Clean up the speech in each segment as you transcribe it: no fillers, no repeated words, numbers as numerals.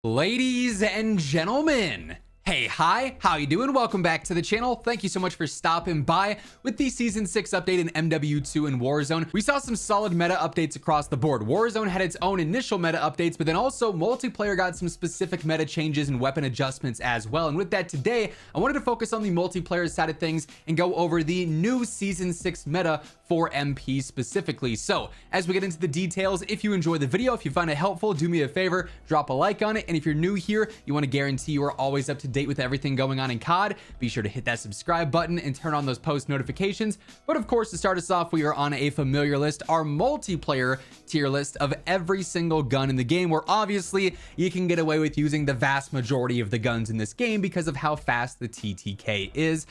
Ladies and gentlemen, hey, hi, how you doing? Welcome back to the channel. Thank you so much for stopping by with the Season 6 update in MW2 and Warzone. We saw some solid meta updates across the board. Warzone had its own initial meta updates, but then also multiplayer got some specific meta changes and weapon adjustments as well. And with that today, I wanted to focus on the multiplayer side of things and go over the new Season 6 meta for MP specifically. So as we get into the details, if you enjoy the video, if you find it helpful, do me a favor, drop a like on it. And if you're new here, you want to guarantee you are always up to date with everything going on in COD, be sure to hit that subscribe button and turn on those post notifications. But of course, to start us off, we are on a familiar list, our multiplayer tier list of every single gun in the game, where obviously you can get away with using the vast majority of the guns in this game because of how fast the TTK is.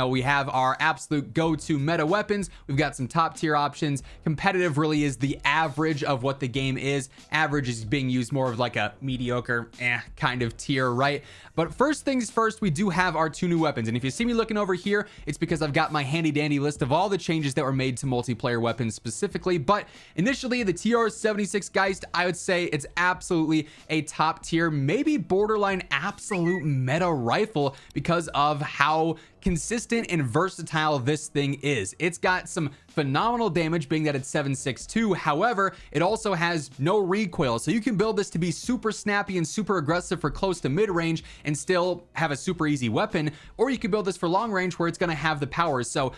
We have our absolute go-to meta weapons. We've got some top tier options. Competitive really is the average of what the game is. Average is being used more of like a mediocre kind of tier, right? But first things first, we do have our two new weapons. And if you see me looking over here, it's because I've got my handy dandy list of all the changes that were made to multiplayer weapons specifically. But initially, the TR-76 Geist, I would say it's absolutely a top tier, maybe borderline absolute meta rifle because of how consistent and versatile this thing is. It's got some phenomenal damage, being that it's 7.62. However, it also has no recoil, so you can build this to be super snappy and super aggressive for close to mid-range and still have a super easy weapon, or you can build this for long range where it's going to have the power. So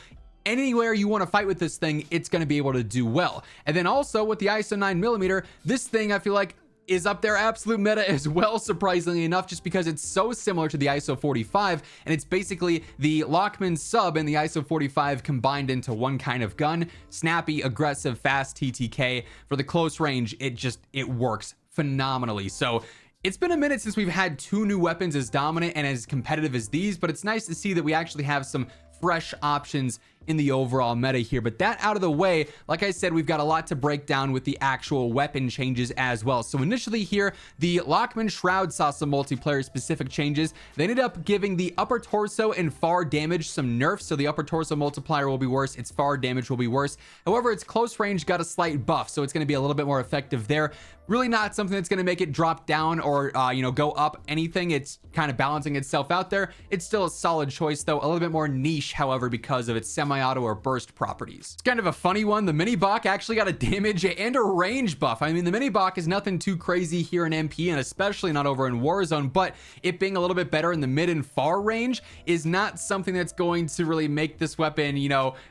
anywhere you want to fight with this thing, it's going to be able to do well. And then also with the ISO 9mm, this thing I feel like is up there absolute meta as well, surprisingly enough, just because it's so similar to the ISO 45, and it's basically the Lockman sub and the ISO 45 combined into one kind of gun. Snappy, aggressive, fast TTK. For the close range, it works phenomenally. So it's been a minute since we've had two new weapons as dominant and as competitive as these, but it's nice to see that we actually have some fresh options in the overall meta here. But that out of the way, like I said, we've got a lot to break down with the actual weapon changes as well. So initially here, the Lockman Shroud saw some multiplayer specific changes. They ended up giving the upper torso and far damage some nerfs, so the upper torso multiplier will be worse, its far damage will be worse. However, its close range got a slight buff, so it's going to be a little bit more effective there. Really not something that's going to make it drop down or go up anything. It's kind of balancing itself out there. It's still a solid choice though, a little bit more niche, however, because of its semi-auto or burst properties. It's kind of a funny one. The mini Bach actually got a damage and a range buff. I mean, the mini Bach is nothing too crazy here in MP, and especially not over in Warzone, but it being a little bit better in the mid and far range is not something that's going to really make this weapon,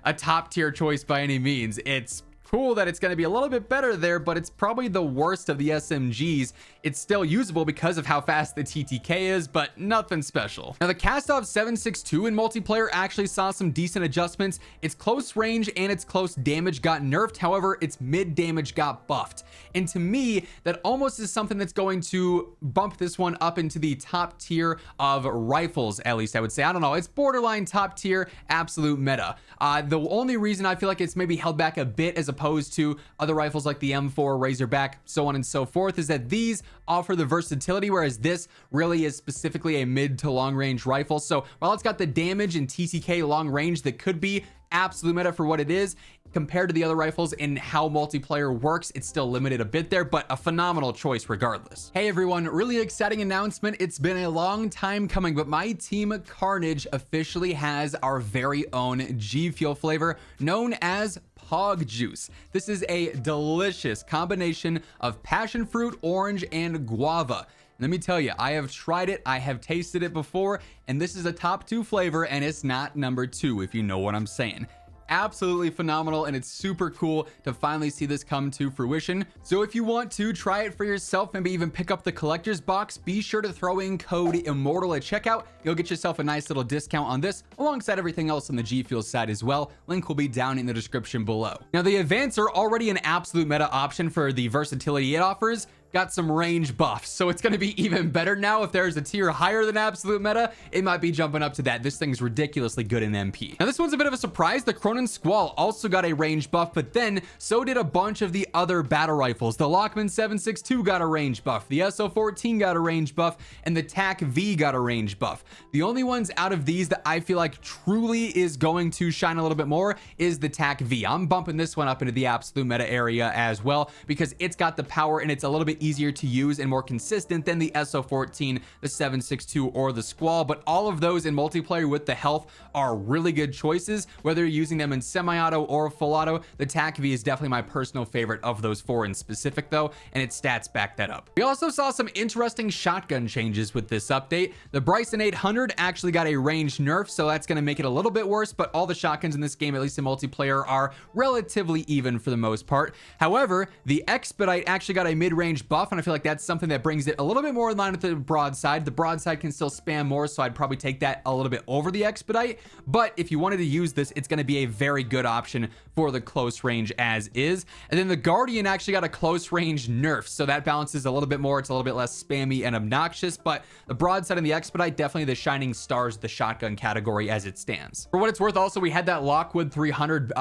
a top tier choice by any means. It's cool that it's going to be a little bit better there, but it's probably the worst of the SMGs. It's still usable because of how fast the TTK is, but nothing special. Now, the Cast-Off 7.62 in multiplayer actually saw some decent adjustments. Its close range and its close damage got nerfed. However, its mid damage got buffed. And to me, that almost is something that's going to bump this one up into the top tier of rifles, at least I would say. I don't know. It's borderline top tier, absolute meta. The only reason I feel like it's maybe held back a bit as opposed to other rifles like the M4, Razorback, so on and so forth, is that these offer the versatility, whereas this really is specifically a mid to long range rifle. So while it's got the damage and TTK long range that could be absolute meta for what it is, compared to the other rifles and how multiplayer works, it's still limited a bit there, but a phenomenal choice regardless. Hey everyone, really exciting announcement. It's been a long time coming, but my team Carnage officially has our very own G Fuel flavor known as Pog Juice. This is a delicious combination of passion fruit, orange, and guava. Let me tell you, I have tried it, I have tasted it before, and this is a top 2 flavor, and it's not number 2, if you know what I'm saying. Absolutely phenomenal, and it's super cool to finally see this come to fruition. So if you want to try it for yourself, maybe even pick up the collector's box, be sure to throw in code IMMORTAL at checkout. You'll get yourself a nice little discount on this, alongside everything else on the G Fuel side as well. Link will be down in the description below. Now, the events are already an absolute meta option for the versatility it offers. Got some range buffs, so it's going to be even better now. If there's a tier higher than absolute meta, it might be jumping up to that. This thing's ridiculously good in MP. Now, this one's a bit of a surprise. The Cronin Squall also got a range buff, but then so did a bunch of the other battle rifles. The Lockman 7.62 got a range buff, the SO14 got a range buff, and the TAC V got a range buff. The only ones out of these that I feel like truly is going to shine a little bit more is the TAC V. I'm bumping this one up into the absolute meta area as well, because it's got the power and it's a little bit bit easier to use and more consistent than the SO14, the 7.62, or the Squall, but all of those in multiplayer with the health are really good choices. Whether you're using them in semi-auto or full auto, the TAC V is definitely my personal favorite of those four in specific though, and its stats back that up. We also saw some interesting shotgun changes with this update. The Bryson 800 actually got a range nerf, so that's going to make it a little bit worse, but all the shotguns in this game, at least in multiplayer, are relatively even for the most part. However, the Expedite actually got a mid-range buff, and I feel like that's something that brings it a little bit more in line with the broadside. The broadside can still spam more, so I'd probably take that a little bit over the Expedite, but if you wanted to use this, it's going to be a very good option for the close range as is. And then the Guardian actually got a close range nerf, so that balances a little bit more. It's a little bit less spammy and obnoxious, but the broadside and the Expedite, definitely the shining stars, the shotgun category as it stands. For what it's worth, also, we had that Lockwood 300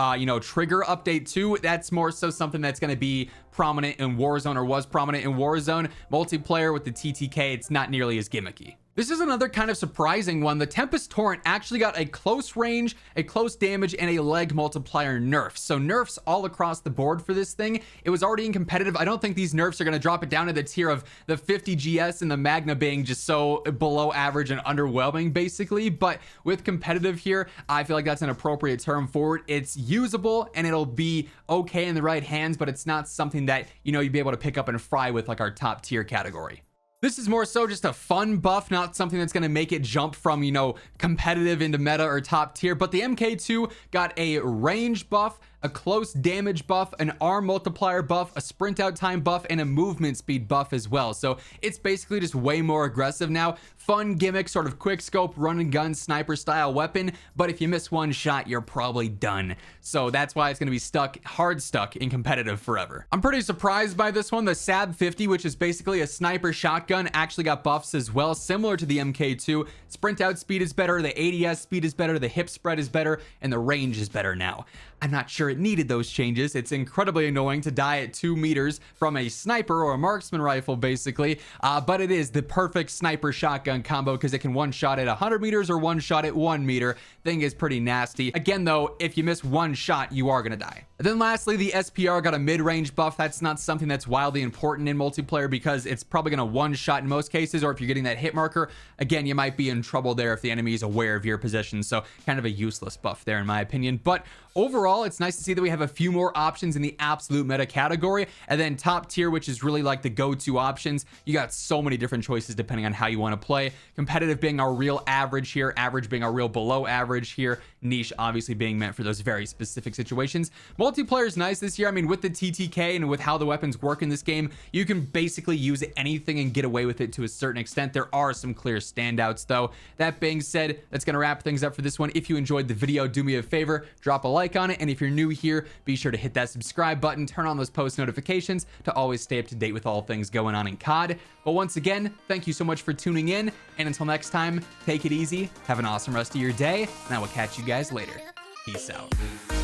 trigger update too. That's more so something that's going to be prominent in Warzone, or was prominent in Warzone. Multiplayer with the TTK, it's not nearly as gimmicky. This is another kind of surprising one. The Tempest Torrent actually got a close range, a close damage, and a leg multiplier nerf. So nerfs all across the board for this thing. It was already in competitive. I don't think these nerfs are going to drop it down to the tier of the 50 GS and the Magna being just so below average and underwhelming, basically. But with competitive here, I feel like that's an appropriate term for it. It's usable and it'll be okay in the right hands, but it's not something that, you'd be able to pick up and fry with like our top tier category. This is more so just a fun buff, not something that's going to make it jump from, competitive into meta or top tier. But the MK2 got a range buff, a close damage buff, an arm multiplier buff, a sprint out time buff, and a movement speed buff as well. So it's basically just way more aggressive now. Fun gimmick, sort of quick scope, run and gun, sniper style weapon. But if you miss one shot, you're probably done. So that's why it's going to be hard stuck in competitive forever. I'm pretty surprised by this one. The SAB 50, which is basically a sniper shotgun, actually got buffs as well, similar to the MK2. Sprint out speed is better, the ADS speed is better, the hip spread is better, and the range is better now. I'm not sure it needed those changes. It's incredibly annoying to die at 2 meters from a sniper or a marksman rifle, basically, but it is the perfect sniper shotgun combo because it can one shot at 100 meters or one shot at 1 meter. Thing is pretty nasty. Again though, if you miss one shot, you are gonna die. And then lastly, the SPR got a mid-range buff. That's not something that's wildly important in multiplayer because it's probably gonna one shot in most cases, or if you're getting that hit marker, again, you might be in trouble there if the enemy is aware of your position. So kind of a useless buff there in my opinion. But overall, it's nice to see that we have a few more options in the absolute meta category. And then top tier, which is really like the go-to options. You got so many different choices depending on how you want to play. Competitive being our real average here, average being our real below average here, niche obviously being meant for those very specific situations. Multiplayer is nice this year. I mean, with the TTK and with how the weapons work in this game, you can basically use anything and get away with it to a certain extent. There are some clear standouts though. That being said, that's going to wrap things up for this one. If you enjoyed the video, do me a favor, drop a like on it. And if you're new here, be sure to hit that subscribe button, turn on those post notifications to always stay up to date with all things going on in COD. But once again, thank you so much for tuning in. And until next time, take it easy, have an awesome rest of your day, and I will catch you guys later. Peace out.